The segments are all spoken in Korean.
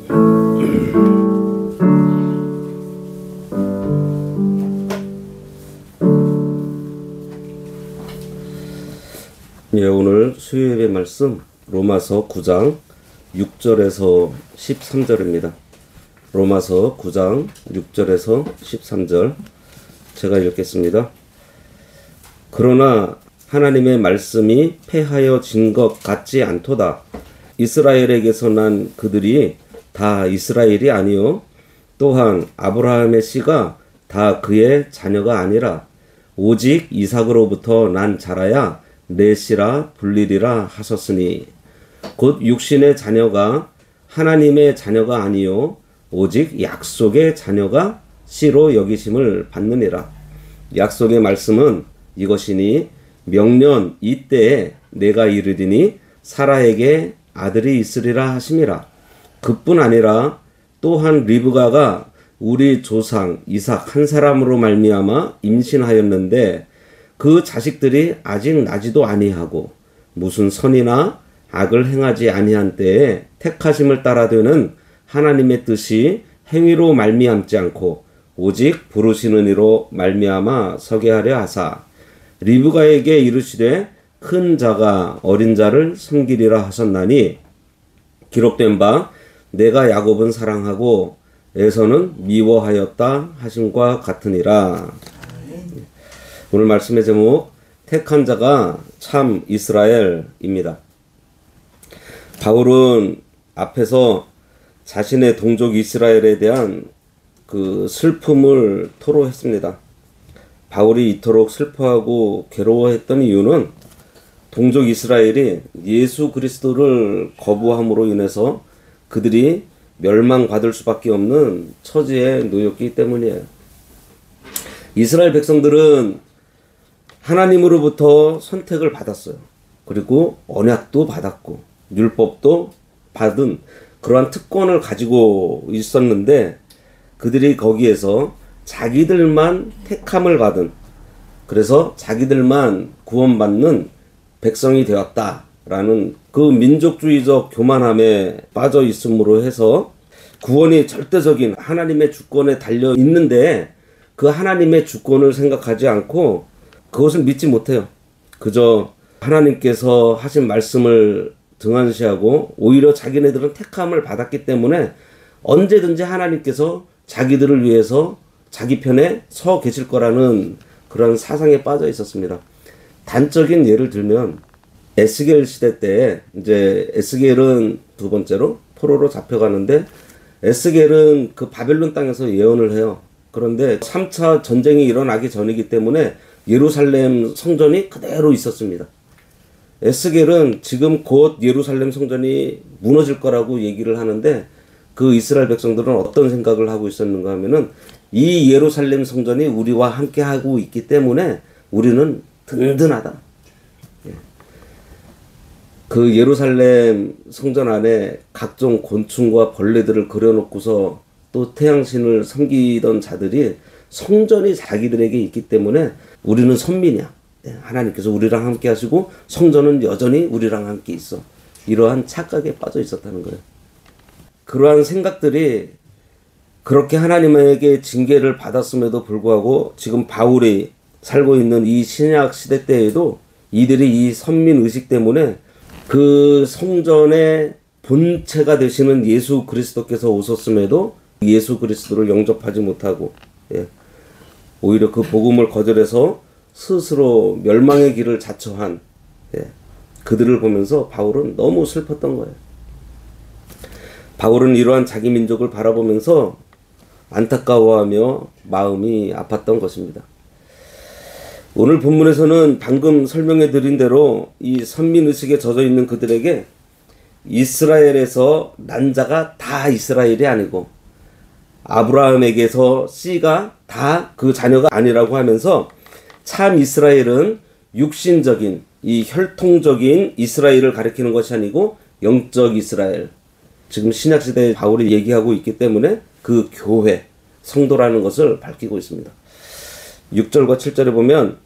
예, 오늘 수요예배 말씀 로마서 9장 6절에서 13절입니다. 로마서 9장 6절에서 13절 제가 읽겠습니다. 그러나 하나님의 말씀이 패하여진 것 같지 않도다. 이스라엘에게서 난 그들이 다 이스라엘이 아니요 또한 아브라함의 씨가 다 그의 자녀가 아니라 오직 이삭으로부터 난 자라야 내 씨라 불리리라 하셨으니 곧 육신의 자녀가 하나님의 자녀가 아니요 오직 약속의 자녀가 씨로 여기심을 받느니라. 약속의 말씀은 이것이니 명년 이때에 내가 이르리니 사라에게 아들이 있으리라 하심이라. 그뿐 아니라 또한 리브가가 우리 조상 이삭 한 사람으로 말미암아 임신하였는데 그 자식들이 아직 나지도 아니하고 무슨 선이나 악을 행하지 아니한 때에 택하심을 따라 되는 하나님의 뜻이 행위로 말미암지 않고 오직 부르시는 이로 말미암아 서게 하려 하사 리브가에게 이르시되 큰 자가 어린 자를 섬기리라 하셨나니 기록된 바 내가 야곱은 사랑하고 에서는 미워하였다 하심과 같으니라. 오늘 말씀의 제목 택한 자가 참 이스라엘입니다. 바울은 앞에서 자신의 동족 이스라엘에 대한 그 슬픔을 토로했습니다. 바울이 이토록 슬퍼하고 괴로워했던 이유는 동족 이스라엘이 예수 그리스도를 거부함으로 인해서 그들이 멸망받을 수밖에 없는 처지에 놓였기 때문이에요. 이스라엘 백성들은 하나님으로부터 선택을 받았어요. 그리고 언약도 받았고 율법도 받은 그러한 특권을 가지고 있었는데 그들이 거기에서 자기들만 택함을 받은, 그래서 자기들만 구원받는 백성이 되었다라는 그 민족주의적 교만함에 빠져 있음으로 해서 구원이 절대적인 하나님의 주권에 달려 있는데 그 하나님의 주권을 생각하지 않고 그것을 믿지 못해요. 그저 하나님께서 하신 말씀을 등한시하고 오히려 자기네들은 택함을 받았기 때문에 언제든지 하나님께서 자기들을 위해서 자기 편에 서 계실 거라는 그런 사상에 빠져 있었습니다. 단적인 예를 들면 에스겔 시대 때 이제 에스겔은 두 번째로 포로로 잡혀가는데 에스겔은 그 바벨론 땅에서 예언을 해요. 그런데 3차 전쟁이 일어나기 전이기 때문에 예루살렘 성전이 그대로 있었습니다. 에스겔은 지금 곧 예루살렘 성전이 무너질 거라고 얘기를 하는데 그 이스라엘 백성들은 어떤 생각을 하고 있었는가 하면은 이 예루살렘 성전이 우리와 함께 하고 있기 때문에 우리는 든든하다. 그 예루살렘 성전 안에 각종 곤충과 벌레들을 그려놓고서 또 태양신을 섬기던 자들이 성전이 자기들에게 있기 때문에 우리는 선민이야. 하나님께서 우리랑 함께 하시고 성전은 여전히 우리랑 함께 있어. 이러한 착각에 빠져 있었다는 거예요. 그러한 생각들이 그렇게 하나님에게 징계를 받았음에도 불구하고 지금 바울이 살고 있는 이 신약 시대 때에도 이들이 이 선민 의식 때문에 그 성전의 본체가 되시는 예수 그리스도께서 오셨음에도 예수 그리스도를 영접하지 못하고 오히려 그 복음을 거절해서 스스로 멸망의 길을 자처한 그들을 보면서 바울은 너무 슬펐던 거예요. 바울은 이러한 자기 민족을 바라보면서 안타까워하며 마음이 아팠던 것입니다. 오늘 본문에서는 방금 설명해 드린 대로 이 선민의식에 젖어 있는 그들에게 이스라엘에서 난 자가 다 이스라엘이 아니고 아브라함에게서 씨가 다 그 자녀가 아니라고 하면서 참 이스라엘은 육신적인 이 혈통적인 이스라엘을 가리키는 것이 아니고 영적 이스라엘, 지금 신약시대에 바울이 얘기하고 있기 때문에 그 교회, 성도라는 것을 밝히고 있습니다. 6절과 7절에 보면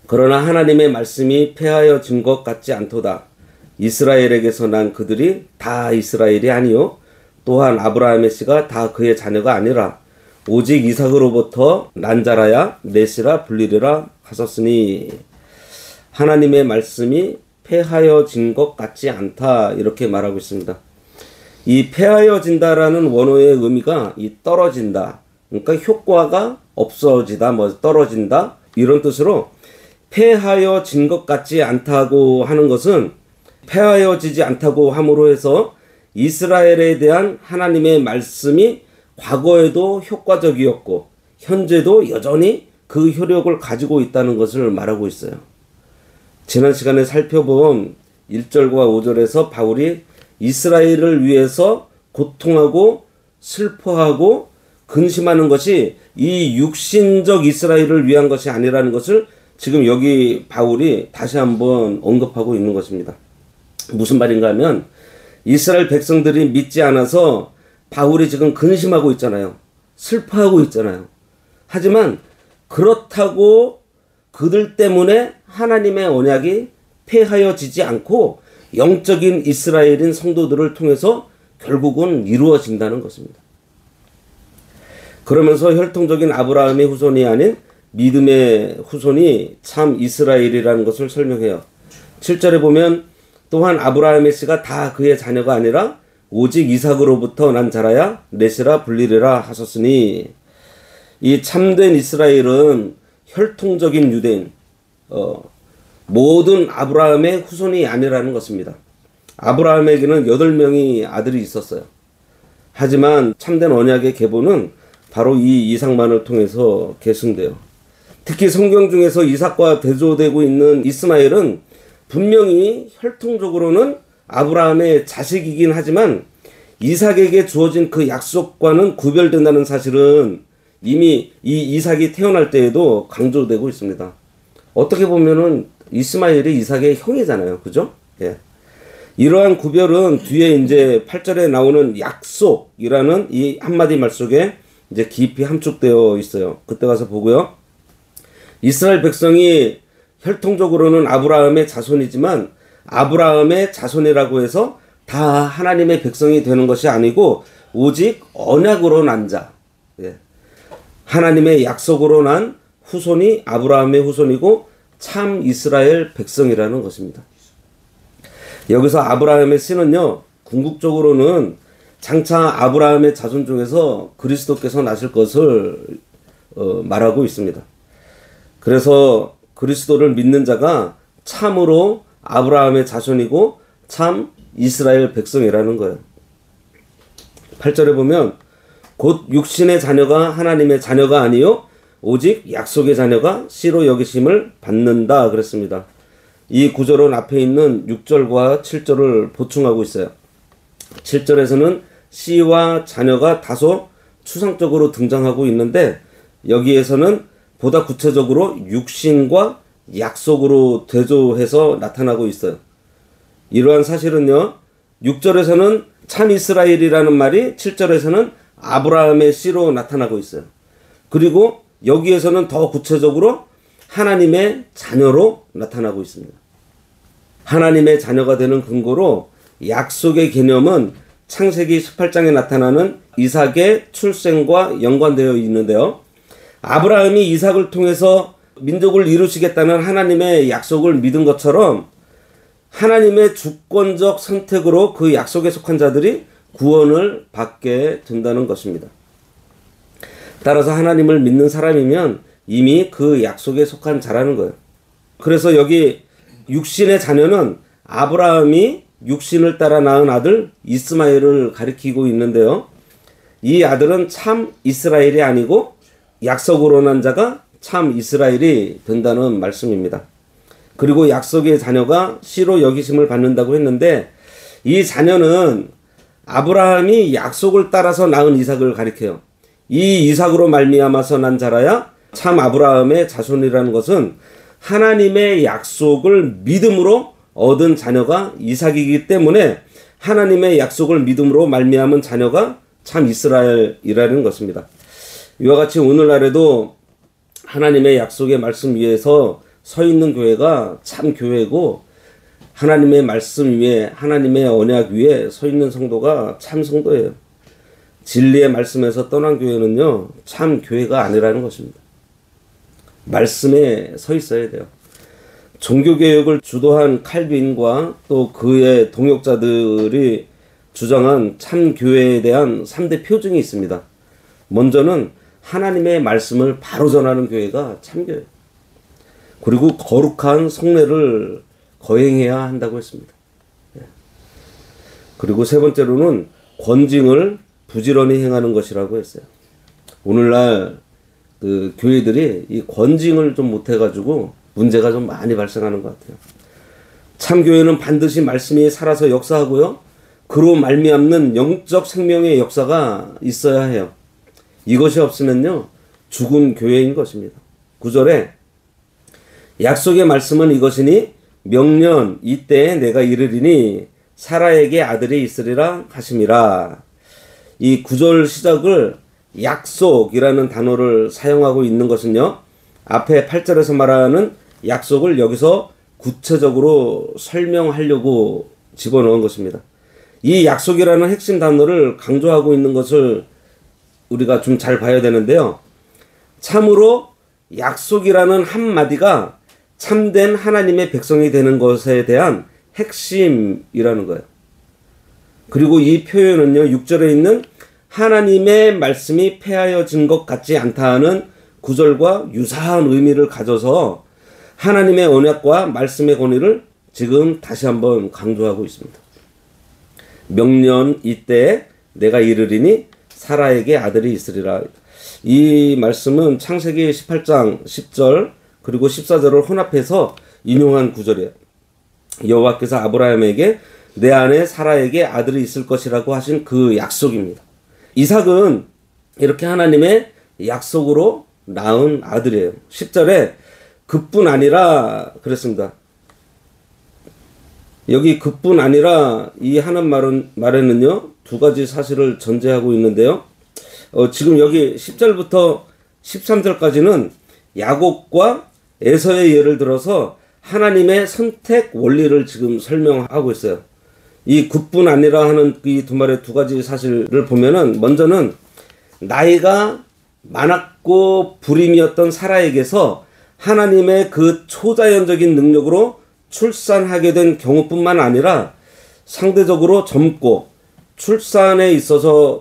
그러나 하나님의 말씀이 패하여진 것 같지 않도다. 이스라엘에게서 난 그들이 다 이스라엘이 아니요 또한 아브라함의 씨가 다 그의 자녀가 아니라 오직 이삭으로부터 난 자라야 넷이라 불리리라 하셨으니 하나님의 말씀이 폐하여진 것 같지 않다 이렇게 말하고 있습니다. 이 폐하여진다라는 원어의 의미가 이 떨어진다, 그러니까 효과가 없어지다, 뭐 떨어진다 이런 뜻으로 폐하여진 것 같지 않다고 하는 것은 폐하여지지 않다고 함으로 해서 이스라엘에 대한 하나님의 말씀이 과거에도 효과적이었고 현재도 여전히 그 효력을 가지고 있다는 것을 말하고 있어요. 지난 시간에 살펴본 1절과 5절에서 바울이 이스라엘을 위해서 고통하고 슬퍼하고 근심하는 것이 이 육신적 이스라엘을 위한 것이 아니라는 것을 지금 여기 바울이 다시 한번 언급하고 있는 것입니다. 무슨 말인가 하면 이스라엘 백성들이 믿지 않아서 바울이 지금 근심하고 있잖아요. 슬퍼하고 있잖아요. 하지만 그렇다고 그들 때문에 하나님의 언약이 폐하여지지 않고 영적인 이스라엘인 성도들을 통해서 결국은 이루어진다는 것입니다. 그러면서 혈통적인 아브라함의 후손이 아닌 믿음의 후손이 참 이스라엘이라는 것을 설명해요. 7절에 보면 또한 아브라함의 씨가 다 그의 자녀가 아니라 오직 이삭으로부터 난 자라야 넷이라 불리리라 하셨으니 이 참된 이스라엘은 혈통적인 유대인, 모든 아브라함의 후손이 아니라는 것입니다. 아브라함에게는 8명의 아들이 있었어요. 하지만 참된 언약의 계보는 바로 이 이삭만을 통해서 계승돼요. 특히 성경 중에서 이삭과 대조되고 있는 이스마엘은 분명히 혈통적으로는 아브라함의 자식이긴 하지만 이삭에게 주어진 그 약속과는 구별된다는 사실은 이미 이 이삭이 태어날 때에도 강조되고 있습니다. 어떻게 보면은 이스마엘이 이삭의 형이잖아요. 그죠? 예. 이러한 구별은 뒤에 이제 8절에 나오는 약속이라는 이 한마디 말 속에 이제 깊이 함축되어 있어요. 그때 가서 보고요. 이스라엘 백성이 혈통적으로는 아브라함의 자손이지만 아브라함의 자손이라고 해서 다 하나님의 백성이 되는 것이 아니고 오직 언약으로 난 자, 예. 하나님의 약속으로 난 후손이 아브라함의 후손이고 참 이스라엘 백성이라는 것입니다. 여기서 아브라함의 씨는요, 궁극적으로는 장차 아브라함의 자손 중에서 그리스도께서 나실 것을 말하고 있습니다. 그래서 그리스도를 믿는 자가 참으로 아브라함의 자손이고 참 이스라엘 백성이라는 거예요. 8절에 보면 곧 육신의 자녀가 하나님의 자녀가 아니요 오직 약속의 자녀가 씨로 여기심을 받는다 그랬습니다. 이 구절은 앞에 있는 6절과 7절을 보충하고 있어요. 7절에서는 씨와 자녀가 다소 추상적으로 등장하고 있는데 여기에서는 보다 구체적으로 육신과 약속으로 대조해서 나타나고 있어요. 이러한 사실은요, 6절에서는 참 이스라엘이라는 말이 7절에서는 아브라함의 씨로 나타나고 있어요. 그리고 여기에서는 더 구체적으로 하나님의 자녀로 나타나고 있습니다. 하나님의 자녀가 되는 근거로 약속의 개념은 창세기 18장에 나타나는 이삭의 출생과 연관되어 있는데요. 아브라함이 이삭을 통해서 민족을 이루시겠다는 하나님의 약속을 믿은 것처럼 하나님의 주권적 선택으로 그 약속에 속한 자들이 구원을 받게 된다는 것입니다. 따라서 하나님을 믿는 사람이면 이미 그 약속에 속한 자라는 거예요. 그래서 여기 육신의 자녀는 아브라함이 육신을 따라 낳은 아들 이스마엘을 가리키고 있는데요. 이 아들은 참 이스라엘이 아니고 약속으로 난 자가 참 이스라엘이 된다는 말씀입니다. 그리고 약속의 자녀가 씨로 여기심을 받는다고 했는데 이 자녀는 아브라함이 약속을 따라서 낳은 이삭을 가리켜요. 이 이삭으로 말미암아서 난 자라야 참 아브라함의 자손이라는 것은 하나님의 약속을 믿음으로 얻은 자녀가 이삭이기 때문에 하나님의 약속을 믿음으로 말미암은 자녀가 참 이스라엘이라는 것입니다. 이와 같이 오늘날에도 하나님의 약속의 말씀 위에서 서 있는 교회가 참 교회고 하나님의 말씀 위에 하나님의 언약 위에 서 있는 성도가 참 성도예요. 진리의 말씀에서 떠난 교회는요, 참 교회가 아니라는 것입니다. 말씀에 서 있어야 돼요. 종교개혁을 주도한 칼빈과 또 그의 동역자들이 주장한 참 교회에 대한 3대 표징이 있습니다. 먼저는 하나님의 말씀을 바로 전하는 교회가 참교회. 그리고 거룩한 성례를 거행해야 한다고 했습니다. 그리고 세 번째로는 권징을 부지런히 행하는 것이라고 했어요. 오늘날 그 교회들이 이 권징을 좀 못해가지고 문제가 좀 많이 발생하는 것 같아요. 참교회는 반드시 말씀이 살아서 역사하고요. 그로 말미암는 영적 생명의 역사가 있어야 해요. 이것이 없으면요, 죽은 교회인 것입니다. 9절에 약속의 말씀은 이것이니 명년 이때에 내가 이르리니 사라에게 아들이 있으리라 하심이라. 이 9절 시작을 약속이라는 단어를 사용하고 있는 것은요, 앞에 8절에서 말하는 약속을 여기서 구체적으로 설명하려고 집어넣은 것입니다. 이 약속이라는 핵심 단어를 강조하고 있는 것을 우리가 좀 잘 봐야 되는데요. 참으로 약속이라는 한마디가 참된 하나님의 백성이 되는 것에 대한 핵심이라는 거예요. 그리고 이 표현은요, 6절에 있는 하나님의 말씀이 폐하여진 것 같지 않다 하는 구절과 유사한 의미를 가져서 하나님의 언약과 말씀의 권위를 지금 다시 한번 강조하고 있습니다. 명년 이때에 내가 이르리니 사라에게 아들이 있으리라. 이 말씀은 창세기 18장 10절 그리고 14절을 혼합해서 인용한 구절이에요. 여호와께서 아브라함에게 내 아내 사라에게 아들이 있을 것이라고 하신 그 약속입니다. 이삭은 이렇게 하나님의 약속으로 낳은 아들이에요. 10절에 그뿐 아니라 그랬습니다. 여기 그뿐 아니라 이 하는 말에는요, 두 가지 사실을 전제하고 있는데요. 지금 여기 10절부터 13절까지는 야곱과 에서의 예를 들어서 하나님의 선택 원리를 지금 설명하고 있어요. 이 그뿐 아니라 하는 이 두 말의 두 가지 사실을 보면은, 먼저는 나이가 많았고 불임이었던 사라에게서 하나님의 그 초자연적인 능력으로 출산하게 된 경우뿐만 아니라 상대적으로 젊고 출산에 있어서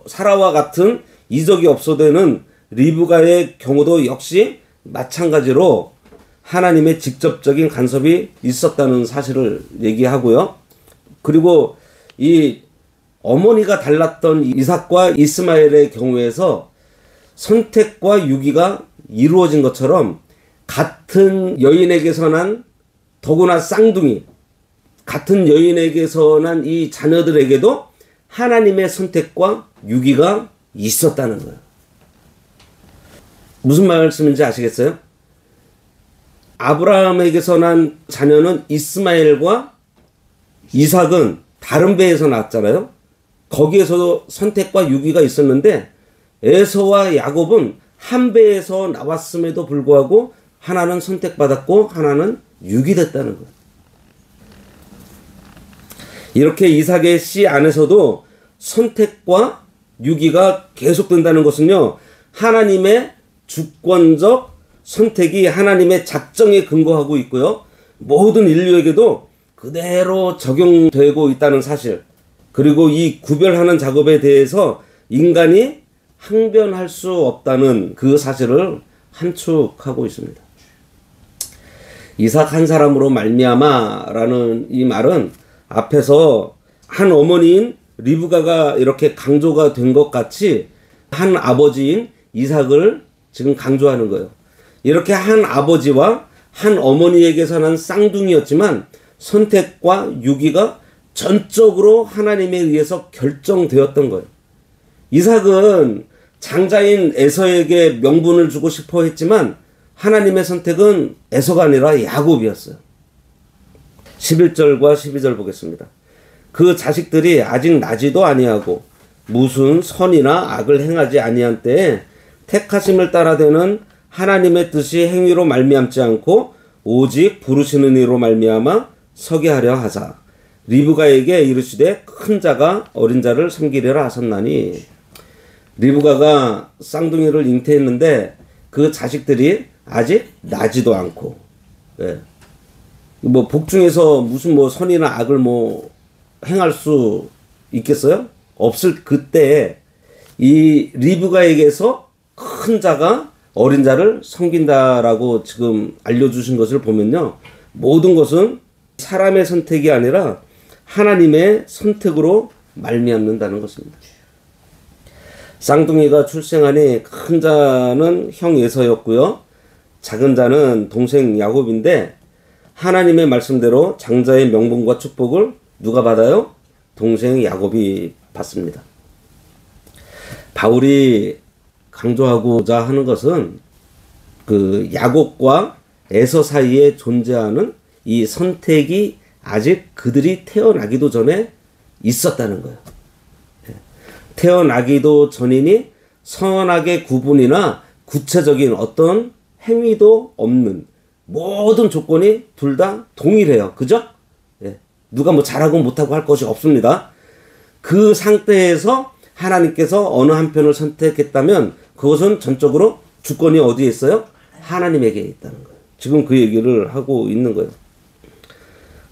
사라와 같은 이적이 없어되는 리브가의 경우도 역시 마찬가지로 하나님의 직접적인 간섭이 있었다는 사실을 얘기하고요. 그리고 이 어머니가 달랐던 이삭과 이스마엘의 경우에서 선택과 유기가 이루어진 것처럼 같은 여인에게서 난 더구나 쌍둥이, 같은 여인에게서 난 이 자녀들에게도 하나님의 선택과 유기가 있었다는 거예요. 무슨 말씀인지 아시겠어요? 아브라함에게서 난 자녀는 이스마엘과 이삭은 다른 배에서 낳았잖아요. 거기에서도 선택과 유기가 있었는데 에서와 야곱은 한 배에서 나왔음에도 불구하고 하나는 선택받았고 하나는 유기됐다는 거예요. 이렇게 이삭의 씨 안에서도 선택과 유기가 계속된다는 것은요, 하나님의 주권적 선택이 하나님의 작정에 근거하고 있고요, 모든 인류에게도 그대로 적용되고 있다는 사실, 그리고 이 구별하는 작업에 대해서 인간이 항변할 수 없다는 그 사실을 함축하고 있습니다. 이삭 한 사람으로 말미암아라는 이 말은 앞에서 한 어머니인 리브가가 이렇게 강조가 된 것 같이 한 아버지인 이삭을 지금 강조하는 거예요. 이렇게 한 아버지와 한 어머니에게서 난 쌍둥이였지만 선택과 유기가 전적으로 하나님에 의해서 결정되었던 거예요. 이삭은 장자인 에서에게 명분을 주고 싶어 했지만 하나님의 선택은 에서가 아니라 야곱이었어요. 11절과 12절 보겠습니다. 그 자식들이 아직 나지도 아니하고 무슨 선이나 악을 행하지 아니한 때에 택하심을 따라되는 하나님의 뜻이 행위로 말미암지 않고 오직 부르시는 이로 말미암아 서게 하려 하사 리브가에게 이르시되 큰 자가 어린 자를 섬기리라 하셨나니. 리브가가 쌍둥이를 잉태했는데 그 자식들이 아직 나지도 않고, 예. 뭐 복중에서 무슨 뭐 선이나 악을 뭐 행할 수 있겠어요? 없을 그때 이 리브가에게서 큰 자가 어린 자를 섬긴다라고 지금 알려주신 것을 보면요, 모든 것은 사람의 선택이 아니라 하나님의 선택으로 말미암는다는 것입니다. 쌍둥이가 출생하니 큰 자는 형 에서였고요, 작은 자는 동생 야곱인데 하나님의 말씀대로 장자의 명분과 축복을 누가 받아요? 동생 야곱이 받습니다. 바울이 강조하고자 하는 것은 그 야곱과 에서 사이에 존재하는 이 선택이 아직 그들이 태어나기도 전에 있었다는 거예요. 태어나기도 전이니 선악의 구분이나 구체적인 어떤 행위도 없는 모든 조건이 둘 다 동일해요. 그죠? 예. 누가 뭐 잘하고 못하고 할 것이 없습니다. 그 상태에서 하나님께서 어느 한편을 선택했다면 그것은 전적으로 주권이 어디에 있어요? 하나님에게 있다는 거예요. 지금 그 얘기를 하고 있는 거예요.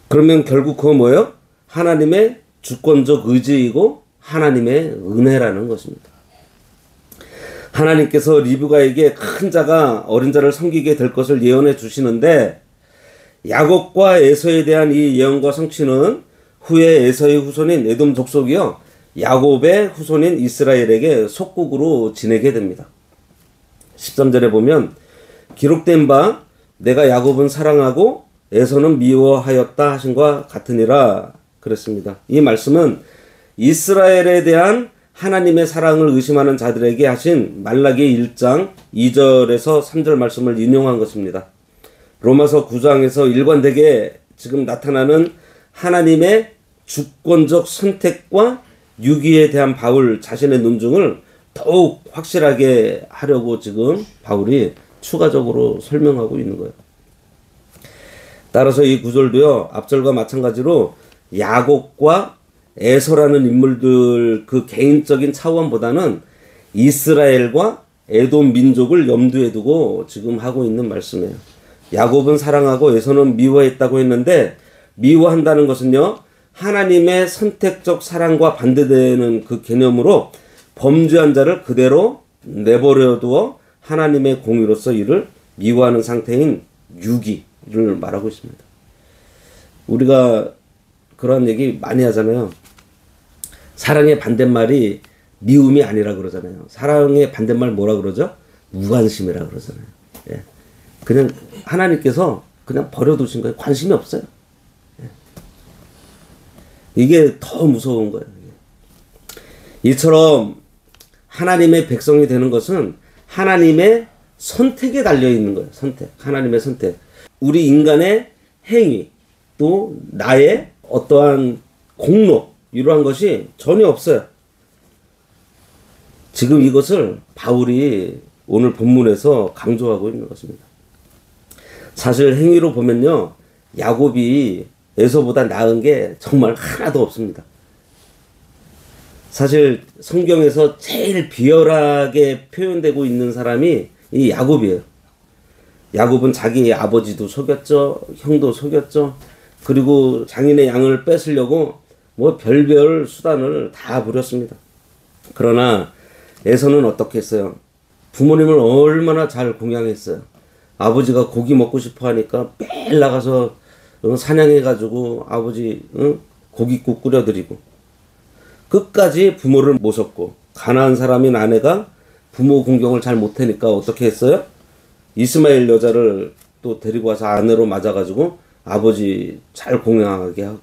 그러면 결국 그거 뭐예요? 하나님의 주권적 의지이고 하나님의 은혜라는 것입니다. 하나님께서 리브가에게 큰 자가 어린 자를 섬기게 될 것을 예언해 주시는데 야곱과 에서에 대한 이 예언과 성취는 후에 에서의 후손인 에돔 족속이요, 야곱의 후손인 이스라엘에게 속국으로 지내게 됩니다. 13절에 보면 기록된 바 내가 야곱은 사랑하고 에서는 미워하였다 하신과 같으니라 그랬습니다. 이 말씀은 이스라엘에 대한 하나님의 사랑을 의심하는 자들에게 하신 말라기 1장 2절에서 3절 말씀을 인용한 것입니다. 로마서 9장에서 일관되게 지금 나타나는 하나님의 주권적 선택과 유기에 대한 바울 자신의 논증을 더욱 확실하게 하려고 지금 바울이 추가적으로 설명하고 있는 거예요. 따라서 이 구절도요, 앞절과 마찬가지로 야곱과 에서라는 인물들 그 개인적인 차원보다는 이스라엘과 에돔 민족을 염두에 두고 지금 하고 있는 말씀이에요. 야곱은 사랑하고 에서는 미워했다고 했는데 미워한다는 것은요, 하나님의 선택적 사랑과 반대되는 그 개념으로 범죄한 자를 그대로 내버려 두어 하나님의 공의로서 이를 미워하는 상태인 유기를 말하고 있습니다. 우리가 그런 얘기 많이 하잖아요. 사랑의 반대말이 미움이 아니라 그러잖아요. 사랑의 반대말 뭐라 그러죠? 무관심이라 그러잖아요. 예. 그냥 하나님께서 그냥 버려두신 거예요. 관심이 없어요. 예. 이게 더 무서운 거예요. 이처럼 하나님의 백성이 되는 것은 하나님의 선택에 달려있는 거예요. 선택. 하나님의 선택. 우리 인간의 행위, 또 나의 어떠한 공로, 이러한 것이 전혀 없어요. 지금 이것을 바울이 오늘 본문에서 강조하고 있는 것입니다. 사실 행위로 보면요, 야곱이 에서보다 나은 게 정말 하나도 없습니다. 사실 성경에서 제일 비열하게 표현되고 있는 사람이 이 야곱이에요. 야곱은 자기 아버지도 속였죠, 형도 속였죠. 그리고 장인의 양을 뺏으려고 뭐 별별 수단을 다 부렸습니다. 그러나 에서는 어떻게 했어요? 부모님을 얼마나 잘 공양했어요. 아버지가 고기 먹고 싶어 하니까 매일 나가서 사냥해가지고 아버지 고깃국 끓여드리고, 끝까지 부모를 모셨고, 가난한 사람인 아내가 부모 공경을 잘 못하니까 어떻게 했어요? 이스마엘 여자를 또 데리고 와서 아내로 맞아가지고 아버지 잘 공양하게 하고,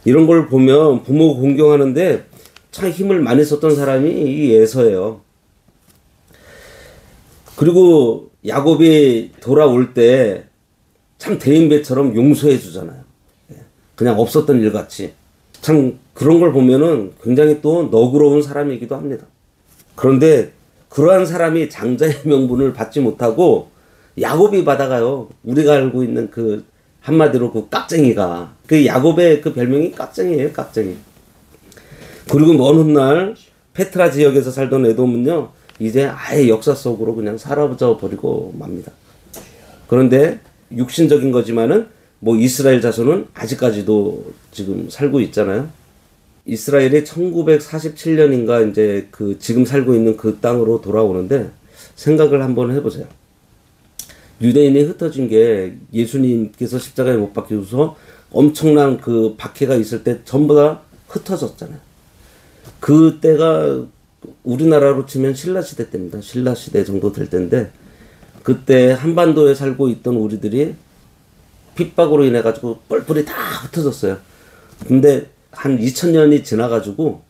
이런 걸 보면 부모 공경하는데 참 힘을 많이 썼던 사람이 이 에서예요. 그리고 야곱이 돌아올 때 참 대인배처럼 용서해 주잖아요. 그냥 없었던 일같이. 참 그런 걸 보면은 굉장히 또 너그러운 사람이기도 합니다. 그런데 그러한 사람이 장자의 명분을 받지 못하고 야곱이 받아가요. 우리가 알고 있는 그 한마디로 그 깍쟁이가. 그 야곱의 그 별명이 깍쟁이에요, 깍쟁이. 그리고 먼 훗날 페트라 지역에서 살던 에돔은요, 이제 아예 역사 속으로 그냥 사라져 버리고 맙니다. 그런데 육신적인 거지만은 뭐 이스라엘 자손은 아직까지도 지금 살고 있잖아요. 이스라엘이 1947년인가 이제 그 지금 살고 있는 그 땅으로 돌아오는데 생각을 한번 해보세요. 유대인이 흩어진 게 예수님께서 십자가에 못 박히고서 엄청난 그 박해가 있을 때 전부 다 흩어졌잖아요. 그때가 우리나라로 치면 신라시대 때입니다. 신라시대 정도 될 때인데 그때 한반도에 살고 있던 우리들이 핍박으로 인해 가지고 뻘뻘이 다 흩어졌어요. 근데 한 2000년이 지나가지고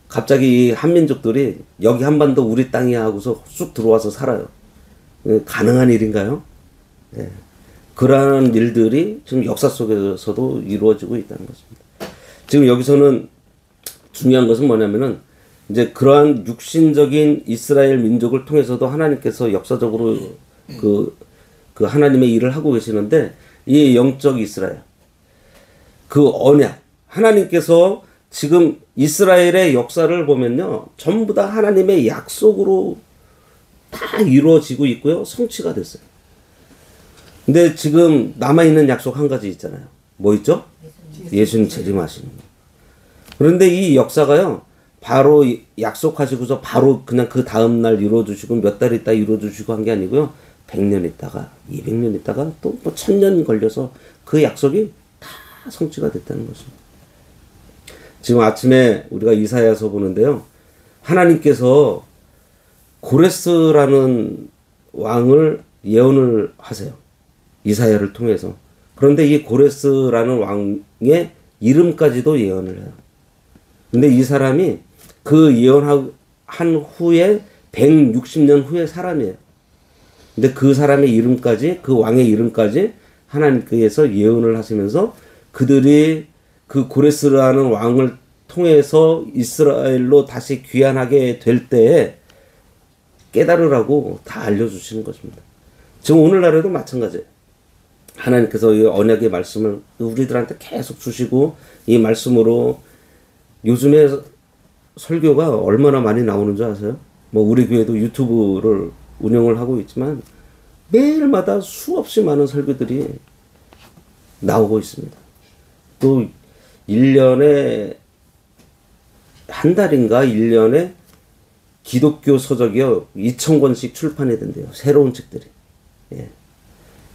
갑자기 이 한민족들이 여기 한반도 우리 땅이야 하고서 쑥 들어와서 살아요. 가능한 일인가요? 네. 그러한 일들이 지금 역사 속에서도 이루어지고 있다는 것입니다. 지금 여기서는 중요한 것은 뭐냐면은 이제 그러한 육신적인 이스라엘 민족을 통해서도 하나님께서 역사적으로 그 하나님의 일을 하고 계시는데 이 영적 이스라엘, 그 언약, 하나님께서 지금 이스라엘의 역사를 보면요, 전부 다 하나님의 약속으로 다 이루어지고 있고요, 성취가 됐어요. 근데 지금 남아있는 약속 한 가지 있잖아요. 뭐 있죠? 예수님 재림하시는 거. 그런데 이 역사가요, 바로 약속하시고서 바로 그냥 그 다음날 이루어주시고 몇 달 있다 이루어주시고 한 게 아니고요, 100년 있다가 200년 있다가 또 뭐 1000년 걸려서 그 약속이 다 성취가 됐다는 것입니다. 지금 아침에 우리가 이사야서 보는데요, 하나님께서 고레스라는 왕을 예언을 하세요. 이사야를 통해서. 그런데 이 고레스라는 왕의 이름까지도 예언을 해요. 근데 이 사람이 그 예언한 후에 160년 후의 사람이에요. 근데 그 사람의 이름까지, 그 왕의 이름까지 하나님께서 예언을 하시면서 그들이 그 고레스라는 왕을 통해서 이스라엘로 다시 귀환하게 될 때에 깨달으라고 다 알려주시는 것입니다. 지금 오늘날에도 마찬가지예요. 하나님께서 이 언약의 말씀을 우리들한테 계속 주시고 이 말씀으로 요즘에 설교가 얼마나 많이 나오는 줄 아세요? 뭐 우리 교회도 유튜브를 운영을 하고 있지만 매일마다 수없이 많은 설교들이 나오고 있습니다. 또 1년에 한 달인가 1년에 기독교 서적이요 2000권씩 출판이 된대요. 새로운 책들이. 예.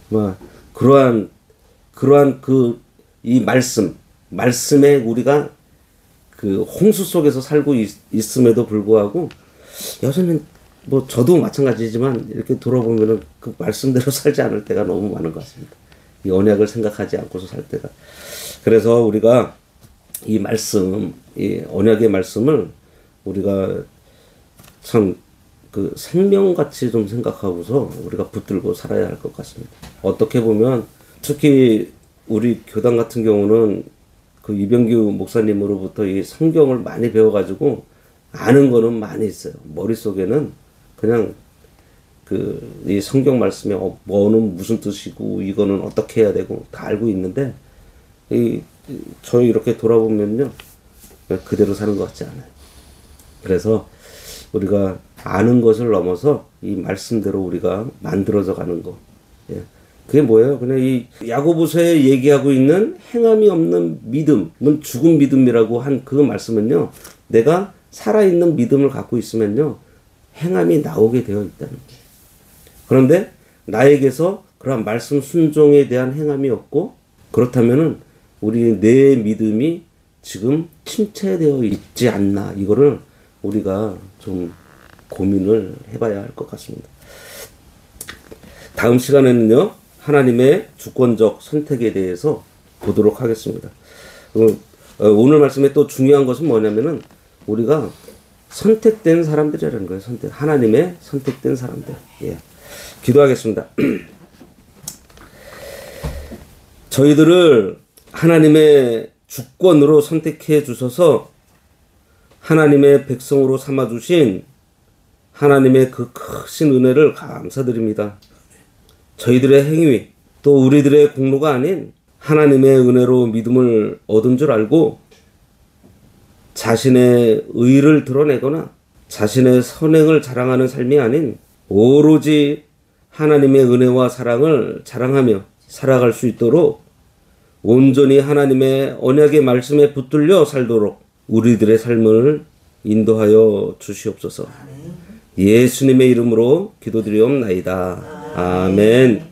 뭐 그러한 이 말씀에 우리가 그 홍수 속에서 살고 있음에도 불구하고 여전히 뭐 저도 마찬가지지만 이렇게 돌아보면은 그 말씀대로 살지 않을 때가 너무 많은 것 같습니다. 이 언약을 생각하지 않고서 살 때가. 그래서 우리가 이 말씀, 이 언약의 말씀을 우리가 참 그 생명같이 좀 생각하고서 우리가 붙들고 살아야 할 것 같습니다. 어떻게 보면 특히 우리 교단 같은 경우는 그 이병규 목사님으로부터 이 성경을 많이 배워가지고 아는 거는 많이 있어요. 머릿속에는 그냥 이 성경 말씀에 뭐는 무슨 뜻이고 이거는 어떻게 해야 되고 다 알고 있는데 저희 이렇게 돌아보면요 그대로 사는 것 같지 않아요. 그래서 우리가 아는 것을 넘어서 이 말씀대로 우리가 만들어져 가는 거. 예. 그게 뭐예요? 그냥 이 야고보서에 얘기하고 있는 행함이 없는 믿음은 죽은 믿음이라고 한 그 말씀은요, 내가 살아있는 믿음을 갖고 있으면요 행함이 나오게 되어 있다는 거예요. 그런데 나에게서 그런 말씀 순종에 대한 행함이 없고, 그렇다면은 내 믿음이 지금 침체되어 있지 않나, 이거를 우리가 좀 고민을 해봐야 할 것 같습니다. 다음 시간에는요 하나님의 주권적 선택에 대해서 보도록 하겠습니다. 오늘 말씀에 또 중요한 것은 뭐냐면은 우리가 선택된 사람들이라는 거예요. 하나님의 선택된 사람들. 예. 기도하겠습니다. 저희들을 하나님의 주권으로 선택해 주셔서 하나님의 백성으로 삼아주신 하나님의 그 크신 은혜를 감사드립니다. 저희들의 행위, 또 우리들의 공로가 아닌 하나님의 은혜로 믿음을 얻은 줄 알고 자신의 의를 드러내거나 자신의 선행을 자랑하는 삶이 아닌 오로지 하나님의 은혜와 사랑을 자랑하며 살아갈 수 있도록 온전히 하나님의 언약의 말씀에 붙들려 살도록 우리들의 삶을 인도하여 주시옵소서. 예수님의 이름으로 기도드리옵나이다. 아멘.